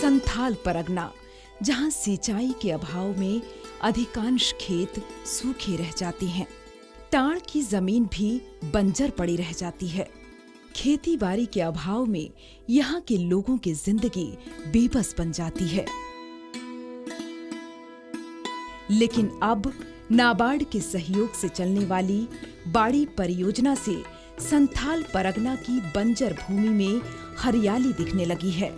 संथाल परगना, जहां सिंचाई के अभाव में अधिकांश खेत सूखे रह जाते हैं। टांड़ की जमीन भी बंजर पड़ी रह जाती है। खेती बाड़ी के अभाव में यहाँ के लोगों की जिंदगी बेबस बन जाती है। लेकिन अब नाबार्ड के सहयोग से चलने वाली बाड़ी परियोजना से संथाल परगना की बंजर भूमि में हरियाली दिखने लगी है।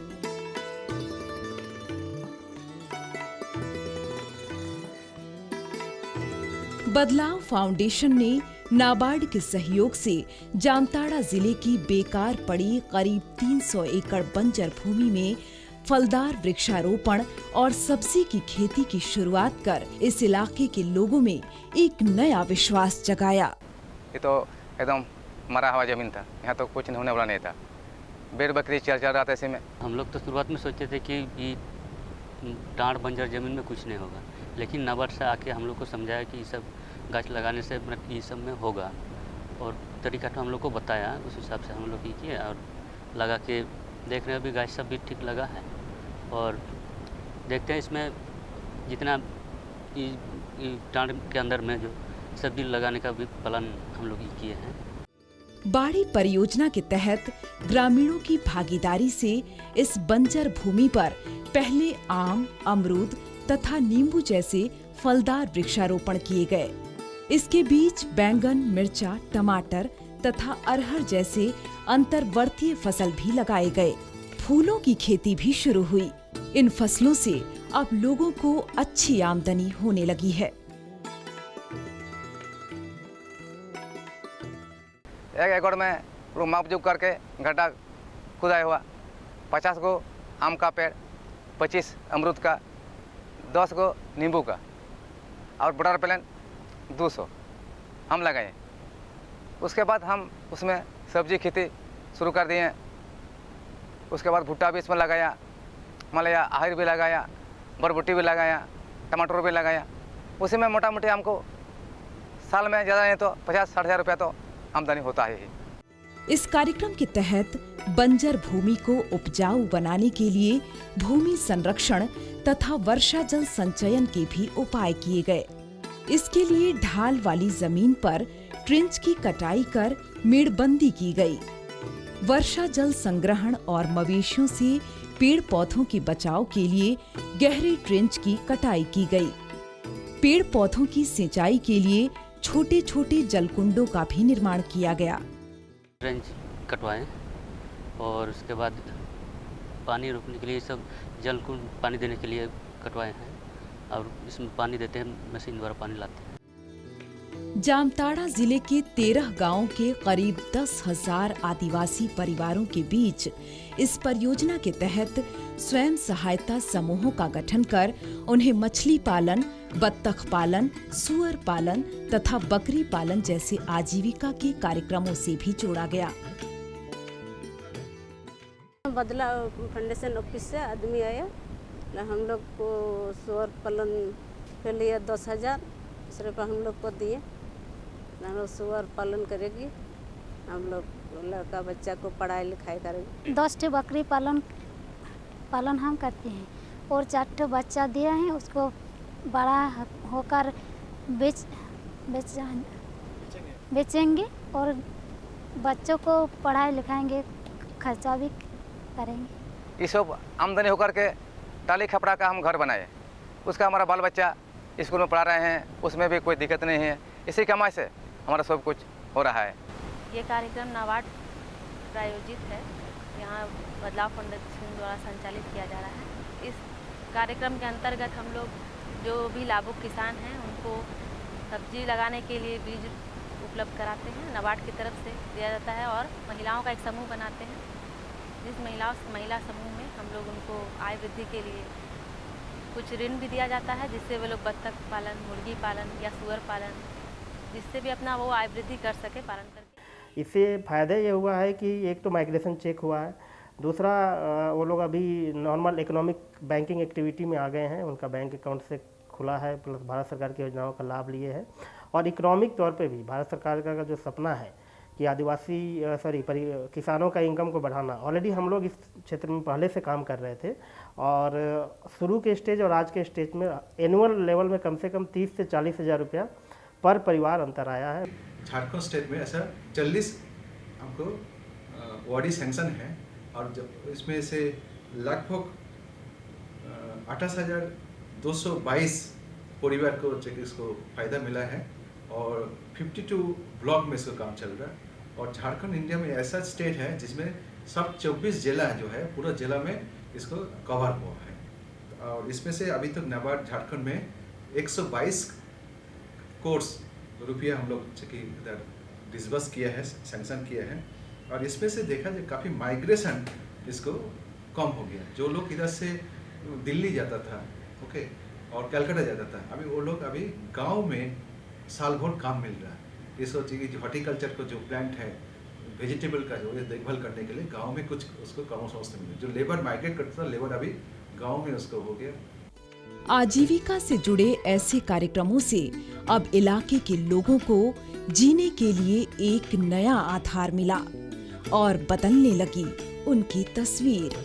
बदलाव फाउंडेशन ने नाबार्ड के सहयोग से जामताड़ा जिले की बेकार पड़ी करीब 300 एकड़ बंजर भूमि में फलदार वृक्षारोपण और सब्जी की खेती की शुरुआत कर इस इलाके के लोगों में एक नया विश्वास जगाया। ये तो एकदम मरा हुआ जमीन था, यहाँ तो कुछ होने वाला नहीं था। भेड़ बकरी चल रहा था ऐसे में। हम लोग तो शुरुआत में सोचते थे कि टांड़ बंजर जमीन में कुछ नहीं होगा, लेकिन नाबार्ड से आके हम लोग को समझाया कि ये सब गाछ लगाने से ये सब में होगा, और तरीका तो हम लोग को बताया। उस हिसाब से हम लोग ये किए और लगा के देख रहे हैं। अभी गाछ सब भी ठीक लगा है और देखते हैं इसमें जितना टांड़ के अंदर में जो सब्जी लगाने का भी प्लान हम लोग ये किए हैं। बाड़ी परियोजना के तहत ग्रामीणों की भागीदारी से इस बंजर भूमि पर पहले आम, अमरूद तथा नींबू जैसे फलदार वृक्षारोपण किए गए। इसके बीच बैंगन, मिर्चा, टमाटर तथा अरहर जैसे अंतर्वर्तीय फसल भी लगाए गए। फूलों की खेती भी शुरू हुई। इन फसलों से अब लोगों को अच्छी आमदनी होने लगी है। एक एकड़ में मापजूप करके गड्ढा खुदाया हुआ, 50 गो आम का पेड़, 25 अमरूद का, 10 गो नींबू का और बटर प्लान 200 हम लगाए। उसके बाद हम उसमें सब्जी खेती शुरू कर दिए। उसके बाद भुट्टा भी इसमें लगाया, मलया आहर भी लगाया, बरबुट्टी भी लगाया, टमाटर भी लगाया। उसी में मोटा मोटी हमको साल में ज़्यादा नहीं तो 50-60 हज़ार रुपया तो आमदनी होता है। इस कार्यक्रम के तहत बंजर भूमि को उपजाऊ बनाने के लिए भूमि संरक्षण तथा वर्षा जल संचयन के भी उपाय किए गए। इसके लिए ढाल वाली जमीन पर ट्रेंच की कटाई कर मेड़बंदी की गई। वर्षा जल संग्रहण और मवेशियों से पेड़ पौधों के बचाव के लिए गहरे ट्रेंच की कटाई की गई। पेड़ पौधों की सिंचाई के लिए छोटे छोटे जलकुंडों का भी निर्माण किया गया। ट्रेंच कटवाएं और उसके बाद पानी रोकने के लिए सब जलकुंड पानी देने के लिए कटवाए हैं और इसमें पानी देते हैं, मशीन द्वारा पानी लाते हैं। जामताड़ा जिले के 13 गांवों के करीब 10,000 आदिवासी परिवारों के बीच इस परियोजना के तहत स्वयं सहायता समूहों का गठन कर उन्हें मछली पालन, बत्तख पालन, सुअर पालन तथा बकरी पालन जैसे आजीविका के कार्यक्रमों से भी जोड़ा गया। बदलाव फाउंडेशन ऑफिस से आदमी आया, हम लोग को सुअर पालन के लिए 10,000 रुपये हम लोग को दिए। हम लोग सुअर पालन करेगी, हम लोग लड़का बच्चा को पढ़ाई लिखाई करेंगे। 10 ठो बकरी पालन हम करते हैं और 4 ठो बच्चा दिया है, उसको बड़ा होकर बेचेंगे और बच्चों को पढ़ाई लिखाएंगे, खर्चा भी करेंगे। ये सब आमदनी होकर के टाली खपड़ा का हम घर बनाए, उसका हमारा बाल बच्चा स्कूल में पढ़ा रहे हैं, उसमें भी कोई दिक्कत नहीं है। इसी कमाई से हमारा सब कुछ हो रहा है। ये कार्यक्रम नाबार्ड प्रायोजित है, यहाँ बदलाव फाउंडेशन द्वारा संचालित किया जा रहा है। इस कार्यक्रम के अंतर्गत हम लोग जो भी लाभुक किसान हैं उनको सब्जी लगाने के लिए बीज उपलब्ध कराते हैं, नाबार्ड की तरफ से दिया जाता है और महिलाओं का एक समूह बनाते हैं, जिस महिला समूह में हम लोग उनको आय वृद्धि के लिए कुछ ऋण भी दिया जाता है, जिससे वे लोग बत्तख पालन, मुर्गी पालन या सुअर पालन, जिससे भी अपना वो आय वृद्धि कर सके पालन करके। इससे फ़ायदा ये हुआ है कि एक तो माइग्रेशन चेक हुआ है, दूसरा वो लोग अभी नॉर्मल इकोनॉमिक बैंकिंग एक्टिविटी में आ गए हैं, उनका बैंक अकाउंट से खुला है, प्लस भारत सरकार की योजनाओं का लाभ लिए हैं। और इकोनॉमिक तौर पे भी भारत सरकार का जो सपना है कि आदिवासी किसानों का इनकम को बढ़ाना। ऑलरेडी हम लोग इस क्षेत्र में पहले से काम कर रहे थे और शुरू के स्टेज और आज के स्टेज में एनुअल लेवल में कम से कम 30 से 40 हज़ार रुपया पर परिवार अंतर आया है। झारखंड स्टेट में ऐसा 40 हमको वार्डी सैंक्शन है और जब इसमें से लगभग 28,222 परिवार को इसको फ़ायदा मिला है और 52 ब्लॉक में इसका काम चल रहा है। और झारखंड इंडिया में ऐसा स्टेट है जिसमें सब 24 जिला जो है पूरा जिला में इसको कवर हुआ है और इसमें से अभी तक नाबार्ड झारखंड में 122 करोड़ रुपया हम लोग इधर डिसबर्स किया है, सैंक्शन किया है। और इसमें से देखा जाए काफ़ी माइग्रेशन इसको कम हो गया। जो लोग इधर से दिल्ली जाता था ओके और कलकत्ता जाता था, अभी वो लोग अभी गांव में साल भर काम मिल रहा है। इस जो हॉर्टिकल्चर को जो प्लांट है वेजिटेबल का जो देखभाल करने के लिए गांव में कुछ उसको कम समझते मिले। जो लेबर माइग्रेट करता था लेबर अभी गांव में उसको हो गया। आजीविका से जुड़े ऐसे कार्यक्रमों से अब इलाके के लोगों को जीने के लिए एक नया आधार मिला और बदलने लगी उनकी तस्वीर।